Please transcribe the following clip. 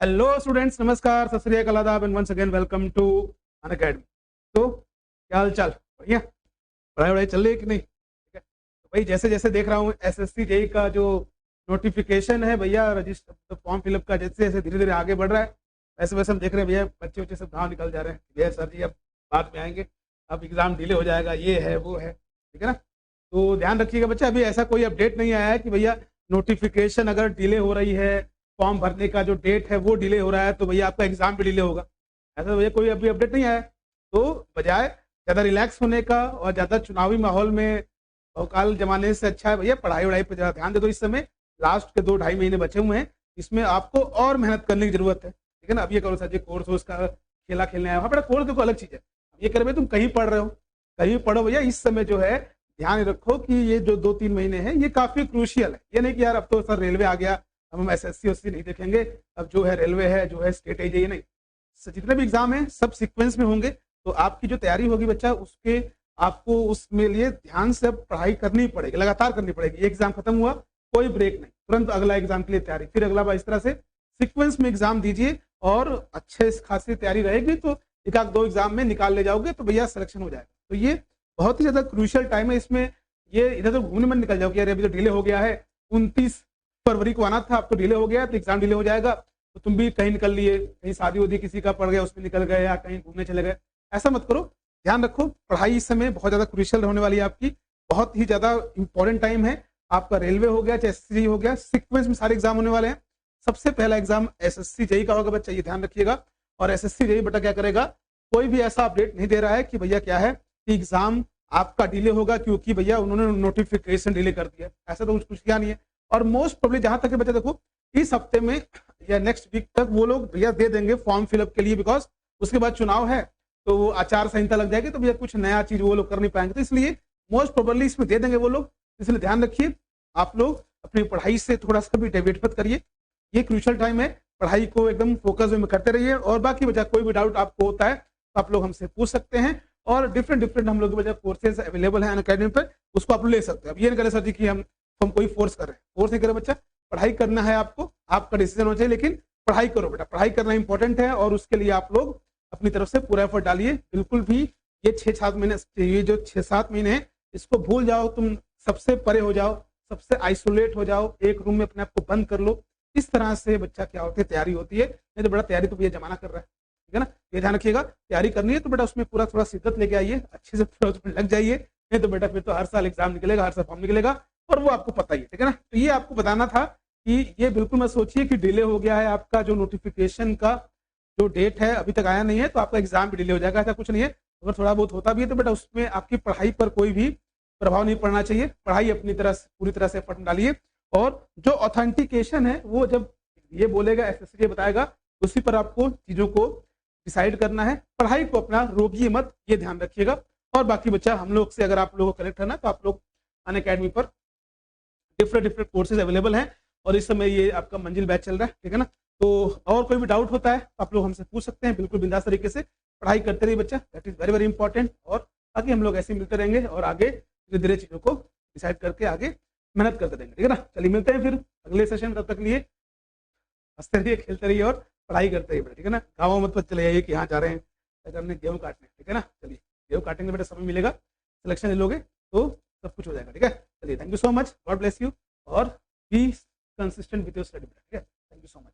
Hello students, नमस्कार, सत श्री अकाल, आदाब and once again welcome to Unacademy. तो क्या हाल चाल? बढ़िया। पढ़ाई वढ़ाई चल रही है कि नहीं? ठीक है। तो भाई जैसे जैसे देख रहा हूँ एसएससी जेई का जो नोटिफिकेशन है भैया, रजिस्टर फॉर्म फिलअप का जैसे जैसे धीरे धीरे आगे बढ़ रहा है वैसे वैसे हम देख रहे हैं भैया बच्चे बच्चे सब गाँव निकल जा रहे हैं। भैया सर जी अब बाद में आएंगे, अब एग्जाम डिले हो जाएगा, ये है वो है, ठीक है ना। तो ध्यान रखिएगा बच्चा, अभी ऐसा कोई अपडेट नहीं आया है कि भैया नोटिफिकेशन अगर डिले हो रही है, फॉर्म भरने का जो डेट है वो डिले हो रहा है तो भैया आपका एग्जाम भी डिले होगा। ऐसा भैया कोई अभी अपडेट नहीं आया है। तो बजाय ज़्यादा रिलैक्स होने का और ज़्यादा चुनावी माहौल में अवकाल जमाने से अच्छा है भैया पढ़ाई वढ़ाई पर ज़्यादा ध्यान दे दो। इस समय लास्ट के 2-2.5 महीने बचे हुए हैं, इसमें आपको और मेहनत करने की जरूरत है, ठीक है ना। अब ये करो सर जी कोर्स उसका खेला खेलने आया, हाँ बेटा कोर्स देखो अलग चीज़ है। ये कर भाई तुम कहीं पढ़ रहे हो, कहीं पढ़ो भैया। इस समय जो है ध्यान रखो कि ये जो 2-3 महीने हैं ये काफ़ी क्रूशियल है। ये नहीं कि यार अब तो सर रेलवे आ गया, अब हम एसएससी उससी नहीं देखेंगे, अब जो है रेलवे है, जो है स्टेट एज, ये नहीं। जितने भी एग्जाम हैं सब सीक्वेंस में होंगे, तो आपकी जो तैयारी होगी बच्चा उसके आपको उसमें लिए ध्यान से अब पढ़ाई करनी पड़ेगी, लगातार करनी पड़ेगी। एग्जाम खत्म हुआ कोई ब्रेक नहीं, तुरंत अगला एग्जाम के लिए तैयारी, फिर अगला बार, इस तरह से सीक्वेंस में एग्जाम दीजिए और अच्छे खासी तैयारी रहेगी तो एक आध दो एग्जाम में निकाल ले जाओगे तो भैया सिलेक्शन हो जाएगा। तो ये बहुत ही ज्यादा क्रूशियल टाइम है, इसमें ये इधर तो घूमने में निकल जाओगे यार अभी तो डिले हो गया है, 29 फरवरी को आना था, अब तो डिले हो गया तो एग्जाम डिले हो जाएगा, तो तुम भी कहीं निकल लिए, कहीं शादी वादी किसी का पड़ गया उसमें निकल गए या कहीं घूमने चले गए। ऐसा मत करो, ध्यान रखो पढ़ाई इस समय बहुत ज्यादा क्रूशियल होने वाली है आपकी, बहुत ही ज्यादा इंपॉर्टेंट टाइम है आपका। रेलवे हो गया चाहे एसएससी हो गया, सीक्वेंस में सारे एग्जाम होने वाले हैं। सबसे पहला एग्जाम एसएससी जेई का होगा बच्चा, ये ध्यान रखिएगा। और एसएससी जेई बेटा क्या करेगा, कोई भी ऐसा अपडेट नहीं दे रहा है कि भैया क्या है कि एग्जाम आपका डिले होगा क्योंकि भैया उन्होंने नोटिफिकेशन डिले कर दिया, ऐसा तो कुछ किया नहीं है। और मोस्ट प्रोबेबली जहां तक बच्चा देखो इस हफ्ते में या नेक्स्ट वीक तक वो लोग भैया दे देंगे फॉर्म फिलअप के लिए, बिकॉज उसके बाद चुनाव है तो वो आचार संहिता लग जाएगी, तो भैया कुछ नया चीज वो लोग कर नहीं पाएंगे, तो इसलिए मोस्ट प्रोबेबली इसमें दे देंगे वो लोग। इसलिए ध्यान रखिए, आप लोग अपनी पढ़ाई से थोड़ा सा भी डेविएट मत करिए, ये क्रूशियल टाइम है, पढ़ाई को एकदम फोकस में करते रहिए। और बाकी बचा कोई भी डाउट आपको होता है तो आप लोग हमसे पूछ सकते हैं, और डिफरेंट हम लोग के वजह कोर्सेज अवेलेबल हैं अनअकैडमी पर, उसको आप ले सकते हैं। अब ये नहीं करें सर जी कि हम कोई फोर्स कर रहे हैं, फोर्स नहीं करें बच्चा, पढ़ाई करना है आपको, आपका डिसीजन होना चाहिए, लेकिन पढ़ाई करो बेटा, पढ़ाई करना इंपॉर्टेंट है और उसके लिए आप लोग अपनी तरफ से पूरा एफर्ट डालिए। बिल्कुल भी ये 6-7 महीने, ये जो 6-7 महीने हैं इसको भूल जाओ, तुम सबसे परे हो जाओ, सबसे आइसोलेट हो जाओ, एक रूम में अपने आप को बंद कर लो। इस तरह से बच्चा क्या होती है तैयारी होती है, नहीं तो बड़ा तैयारी तो भैया जमाना कर रहा है, ठीक है ना। ये ध्यान रखिएगा, तैयारी करनी है तो बेटा उसमें पूरा थोड़ा शिद्दत लेके आइए, अच्छे से पूरा उसमें लग जाइए, नहीं तो बेटा फिर तो हर साल एग्जाम निकलेगा, हर साल फॉर्म निकलेगा, और वो आपको पता ही है, ठीक है ना। तो ये आपको बताना था कि ये बिल्कुल मत सोचिए कि डिले हो गया है आपका जो नोटिफिकेशन का जो डेट है अभी तक आया नहीं है तो आपका एग्जाम भी डिले हो जाएगा, ऐसा कुछ नहीं है। अगर थोड़ा बहुत होता भी है तो बेटा उसमें आपकी पढ़ाई पर कोई भी प्रभाव नहीं पड़ना चाहिए, पढ़ाई अपनी तरह से पूरी तरह से एफर्ट डालिए। और जो ऑथेंटिकेशन है वो जब ये बोलेगा, एसएससी बताएगा, उसी पर आपको चीजों को डिसाइड करना है, पढ़ाई को अपना रोकिए मत, ये ध्यान रखिएगा। और बाकी बच्चा हम लोग से अगर आप लोगों को कनेक्ट करना तो आप लोग अनअकैडमी पर डिफरेंट कोर्सेज अवेलेबल हैं, और इस समय ये आपका मंजिल बैच चल रहा है, ठीक है ना। तो और कोई भी डाउट होता है तो आप लोग हमसे पूछ सकते हैं, बिल्कुल बिंदास तरीके से पढ़ाई करते रहिए बच्चा, that is very very important. और बाकी हम लोग ऐसे मिलते रहेंगे और आगे धीरे धीरे चीजों को डिसाइड करके आगे मेहनत करते रहेंगे, ठीक है ना। चलिए मिलते हैं फिर अगले सेशन, तब तक लिए हंसते रहिए, खेलते रहिए और पढ़ाई करते रहिए, ठीक है ना। गाँव मत चले जाइए कि यहाँ जा रहे हैं हमने गेहूँ काटने, ठीक है ना। चलिए गेहूँ काटेंगे बेटा, समय मिलेगा, सिलेक्शन ले लोगे तो सब कुछ हो जाएगा, ठीक है। चलिए thank you so much, God bless you, और be consistent with your study, ठीक है। Thank you so much.